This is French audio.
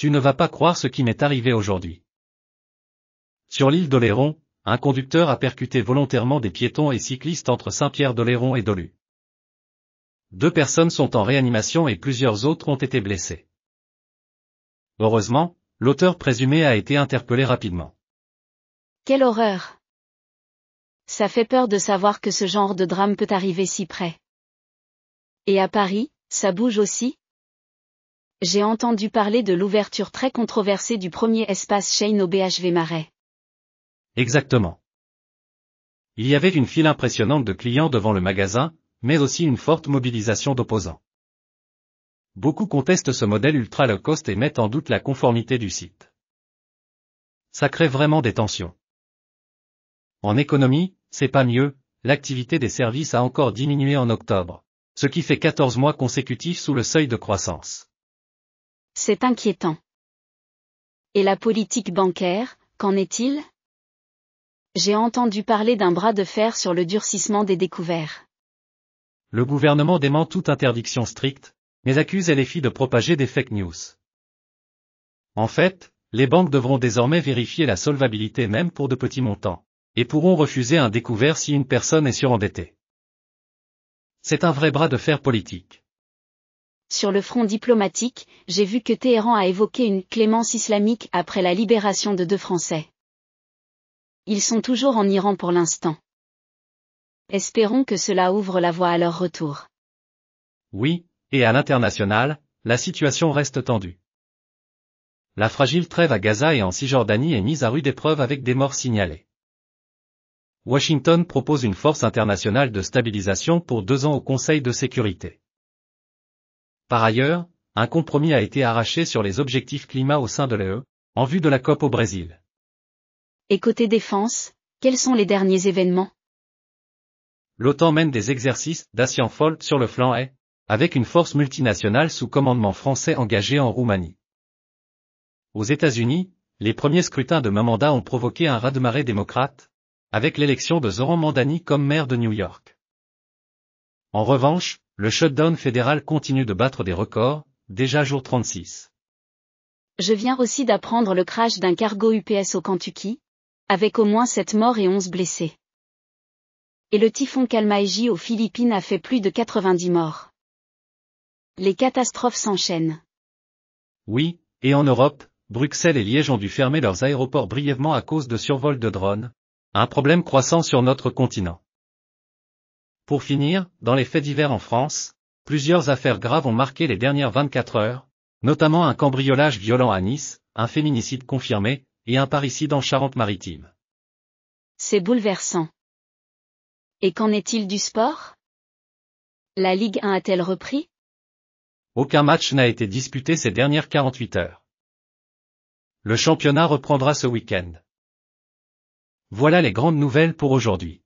Tu ne vas pas croire ce qui m'est arrivé aujourd'hui. Sur l'île d'Oléron, un conducteur a percuté volontairement des piétons et cyclistes entre Saint-Pierre-d'Oléron et Dolu. 2 personnes sont en réanimation et plusieurs autres ont été blessées. Heureusement, l'auteur présumé a été interpellé rapidement. Quelle horreur! Ça fait peur de savoir que ce genre de drame peut arriver si près. Et à Paris, ça bouge aussi? J'ai entendu parler de l'ouverture très controversée du premier espace Shein au BHV Marais. Exactement. Il y avait une file impressionnante de clients devant le magasin, mais aussi une forte mobilisation d'opposants. Beaucoup contestent ce modèle ultra low cost et mettent en doute la conformité du site. Ça crée vraiment des tensions. En économie, c'est pas mieux, l'activité des services a encore diminué en octobre, ce qui fait 14 mois consécutifs sous le seuil de croissance. C'est inquiétant. Et la politique bancaire, qu'en est-il? J'ai entendu parler d'un bras de fer sur le durcissement des découverts. Le gouvernement dément toute interdiction stricte, mais accuse LFI de propager des fake news. En fait, les banques devront désormais vérifier la solvabilité même pour de petits montants, et pourront refuser un découvert si une personne est surendettée. C'est un vrai bras de fer politique. Sur le front diplomatique, j'ai vu que Téhéran a évoqué une clémence islamique après la libération de 2 Français. Ils sont toujours en Iran pour l'instant. Espérons que cela ouvre la voie à leur retour. Oui, et à l'international, la situation reste tendue. La fragile trêve à Gaza et en Cisjordanie est mise à rude épreuve avec des morts signalées. Washington propose une force internationale de stabilisation pour 2 ans au Conseil de sécurité. Par ailleurs, un compromis a été arraché sur les objectifs climat au sein de l'UE, en vue de la COP au Brésil. Et côté défense, quels sont les derniers événements? L'OTAN mène des exercices d'Asienfol sur le flanc Est, avec une force multinationale sous commandement français engagée en Roumanie. Aux États-Unis, les premiers scrutins de mi-mandat ont provoqué un raz-de-marée démocrate, avec l'élection de Zoran Mandani comme maire de New York. En revanche, le shutdown fédéral continue de battre des records, déjà jour 36. Je viens aussi d'apprendre le crash d'un cargo UPS au Kentucky, avec au moins 7 morts et 11 blessés. Et le typhon Kalmaeji aux Philippines a fait plus de 90 morts. Les catastrophes s'enchaînent. Oui, et en Europe, Bruxelles et Liège ont dû fermer leurs aéroports brièvement à cause de survols de drones, un problème croissant sur notre continent. Pour finir, dans les faits divers en France, plusieurs affaires graves ont marqué les dernières 24 heures, notamment un cambriolage violent à Nice, un féminicide confirmé, et un parricide en Charente-Maritime. C'est bouleversant. Et qu'en est-il du sport? La Ligue 1 a-t-elle repris? Aucun match n'a été disputé ces dernières 48 heures. Le championnat reprendra ce week-end. Voilà les grandes nouvelles pour aujourd'hui.